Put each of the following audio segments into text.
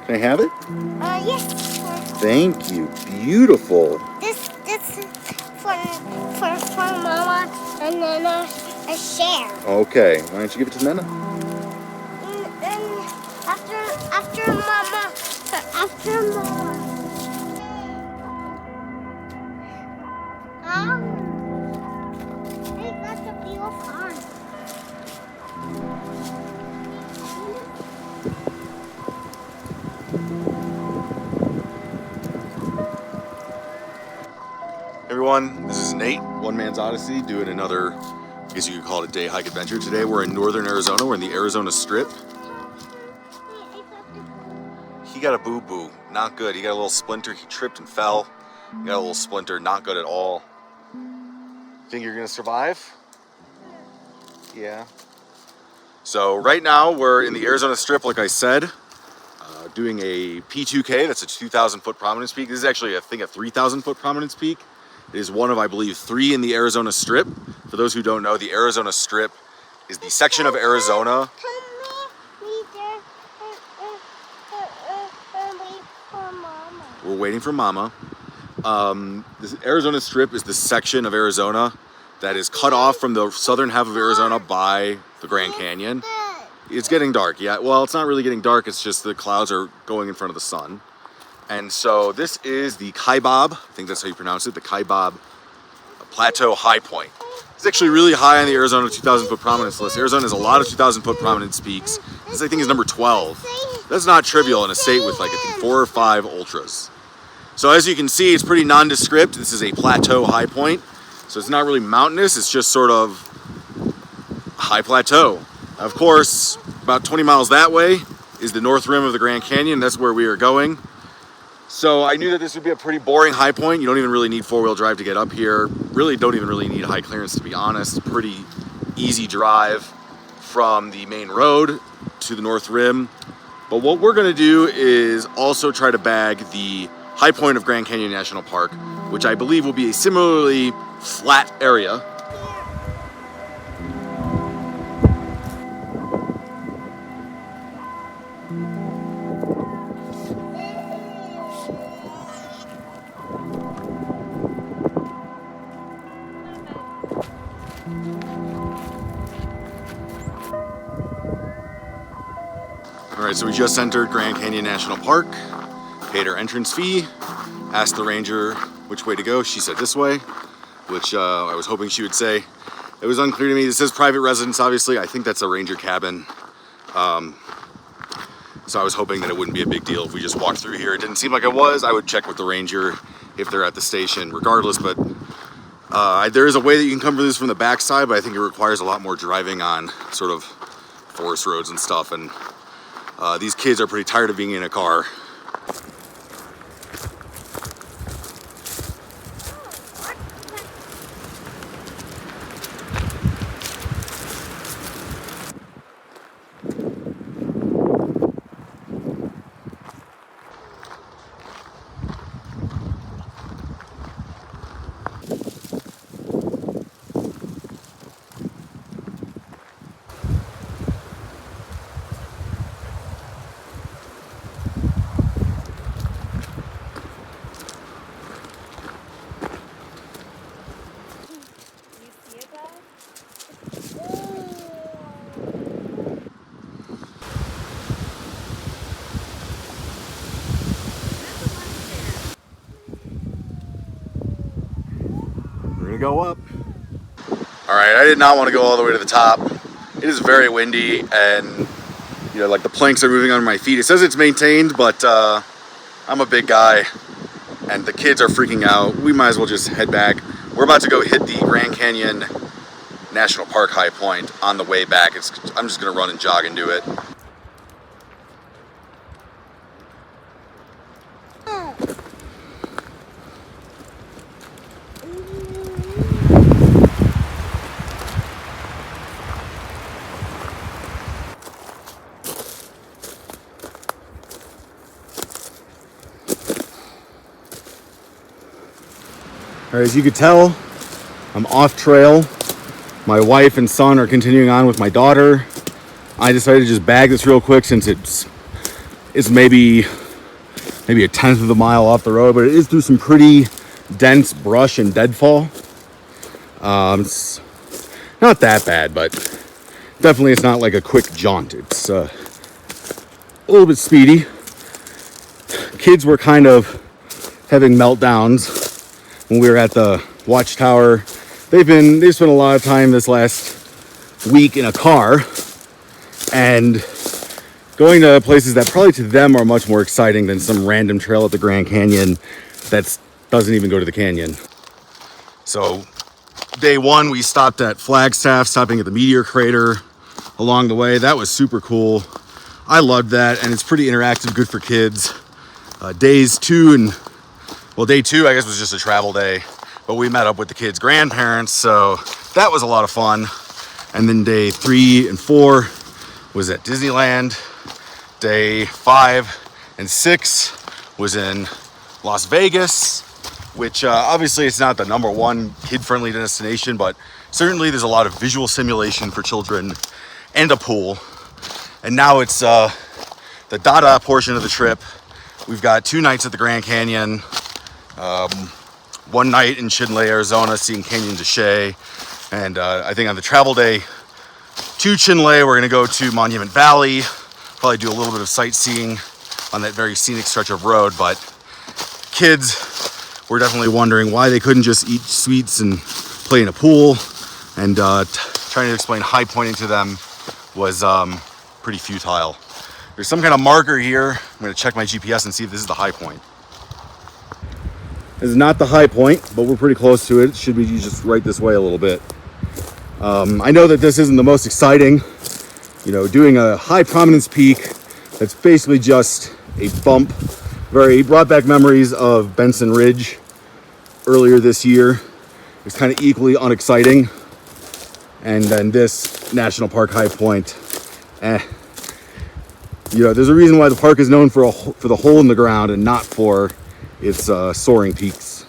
Can I have it? Yes. Thank you. Beautiful. This for Mama and Nana a share. Okay. Why don't you give it to Nana? And after Mama. Hey, that's a beautiful farm. Everyone, this is Nate, One Man's Odyssey, doing another, I guess you could call it a day hike adventure. Today we're in northern Arizona. We're in the Arizona Strip. He got a boo-boo, not good. He got a little splinter, he tripped and fell. He got a little splinter, not good at all. Think you're gonna survive? Yeah. So right now we're in the Arizona Strip, like I said, doing a P2K. That's a 2,000 foot prominence peak. This is actually, I think, a 3,000 foot prominence peak. It is one of, I believe, 3 in the Arizona Strip. For those who don't know, the Arizona Strip is the section of Arizona. We're waiting for Mama. This Arizona Strip is the section of Arizona that is cut off from the southern half of Arizona by the Grand Canyon. It's getting dark, yeah. Well, it's not really getting dark. It's just the clouds are going in front of the sun. And so this is the Kaibab, I think that's how you pronounce it, the Kaibab Plateau High Point. It's actually really high on the Arizona 2,000 foot prominence list. Arizona has a lot of 2,000 foot prominence peaks. This, I think, is number 12. That's not trivial in a state with, like, I think 4 or 5 ultras. So as you can see, it's pretty nondescript. This is a plateau high point. So it's not really mountainous, it's just sort of high plateau. Of course, about 20 miles that way is the north rim of the Grand Canyon. That's where we are going. So I knew that this would be a pretty boring high point. You don't even really need 4-wheel drive to get up here. Really don't even really need high clearance, to be honest. Pretty easy drive from the main road to the north rim. But what we're gonna do is also try to bag the high point of Grand Canyon National Park, which I believe will be a similarly flat area. All right, so we just entered Grand Canyon National Park, paid our entrance fee, asked the ranger which way to go. She said this way, which I was hoping she would say. It was unclear to me. This says private residence, obviously. I think that's a ranger cabin. So I was hoping that it wouldn't be a big deal if we just walked through here. It didn't seem like it was. I would check with the ranger if they're at the station regardless, but there is a way that you can come for this from the backside, but I think it requires a lot more driving on sort of forest roads and stuff, and these kids are pretty tired of being in a car. Go up. All right, I did not want to go all the way to the top. It is very windy, and you know, like the planks are moving under my feet. It says it's maintained, but I'm a big guy, and the kids are freaking out. We might as well just head back. We're about to go hit the Grand Canyon National Park High Point on the way back. I'm just gonna run and jog and do it. All right, as you could tell, I'm off trail. My wife and son are continuing on with my daughter. I decided to just bag this real quick since it's It's maybe a tenth of a mile off the road, but it is through some pretty dense brush and deadfall. It's not that bad, but definitely it's not like a quick jaunt. It's a little bit speedy. Kids were kind of having meltdowns when we were at the watchtower. They've spent a lot of time this last week in a car and going to places that probably to them are much more exciting than some random trail at the Grand Canyon that doesn't even go to the canyon. So day one, we stopped at Flagstaff, stopping at the meteor crater along the way. That was super cool. I loved that, and it's pretty interactive, good for kids. Day two, I guess, was just a travel day, but we met up with the kids' grandparents, so that was a lot of fun. And then day 3 and 4 was at Disneyland. Day 5 and 6 was in Las Vegas, which obviously it's not the #1 kid-friendly destination, but certainly there's a lot of visual simulation for children and a pool. And now it's the Dada portion of the trip. We've got 2 nights at the Grand Canyon, 1 night in Chinle, Arizona, seeing Canyon de Chelly. And I think on the travel day to Chinle, we're gonna go to Monument Valley, probably do a little bit of sightseeing on that very scenic stretch of road. But kids were definitely wondering why they couldn't just eat sweets and play in a pool. And trying to explain high pointing to them was pretty futile. There's some kind of marker here. I'm gonna check my GPS and see if this is the high point. This is not the high point, but we're pretty close to it. It should be just right this way a little bit. I know that this isn't the most exciting, doing a high prominence peak that's basically just a bump. Brought back memories of Benson Ridge earlier this year. It's kind of equally unexciting. And then this National Park High Point. There's a reason why the park is known for the hole in the ground and not for its soaring peaks.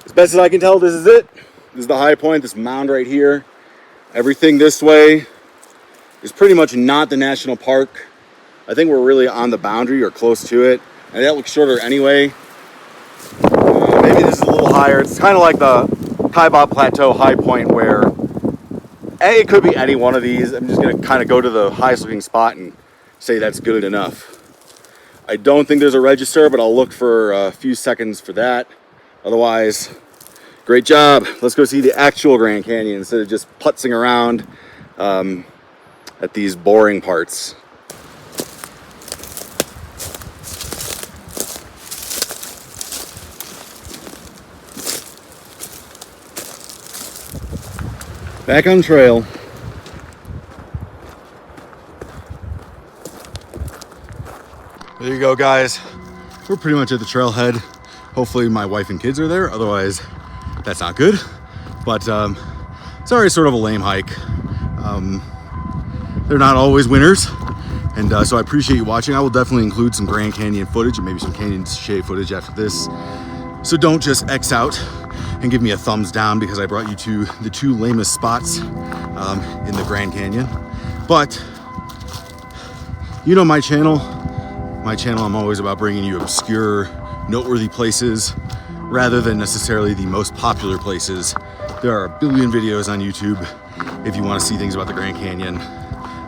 As best as I can tell, this is it. This is the high point, this mound right here. Everything this way is pretty much not the national park. I think we're really on the boundary or close to it. And that looks shorter anyway. Maybe this is a little higher. It's kind of like the Kaibab Plateau High Point, where it could be any one of these. I'm just going to kind of go to the highest looking spot and say that's good enough. I don't think there's a register, but I'll look for a few seconds for that. Otherwise, great job. Let's go see the actual Grand Canyon instead of just putzing around at these boring parts. Back on trail. There you go, guys. We're pretty much at the trailhead. Hopefully my wife and kids are there. Otherwise, that's not good. But it's already sort of a lame hike. They're not always winners. And so I appreciate you watching. I will definitely include some Grand Canyon footage and maybe some Canyon de Chelly footage after this. So don't just X out and give me a thumbs down because I brought you to the 2 lamest spots in the Grand Canyon. But my channel. I'm always about bringing you obscure, noteworthy places rather than necessarily the most popular places. There are a billion videos on YouTube if you want to see things about the Grand Canyon.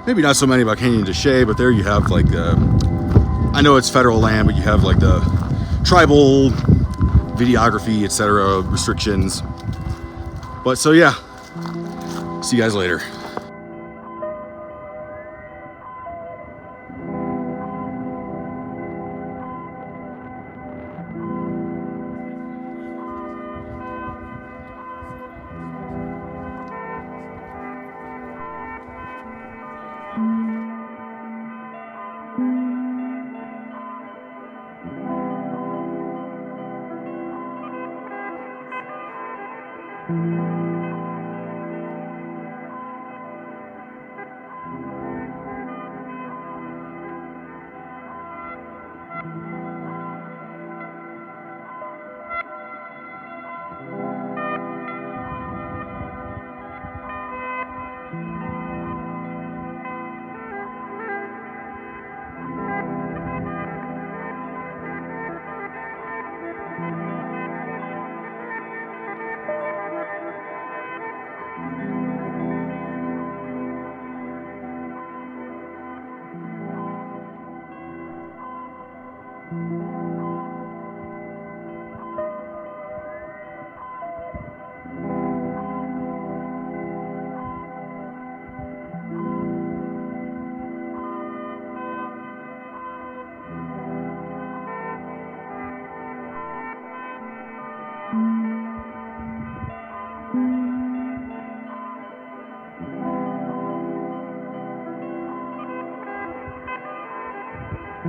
Maybe not so many about Canyon de Chelly, but there you have like I know it's federal land, but you have like the tribal videography, etc. restrictions. But so yeah, see you guys later.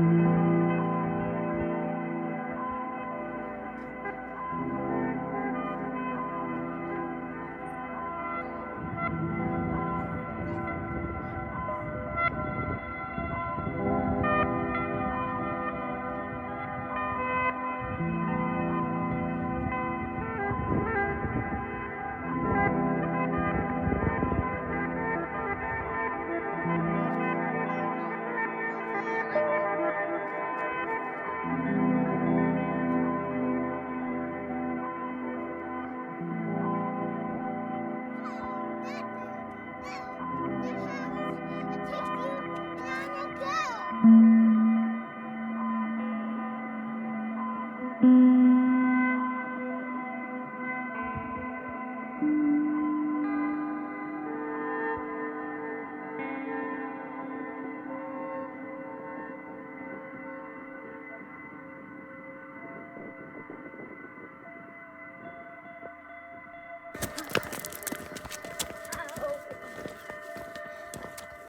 Bye.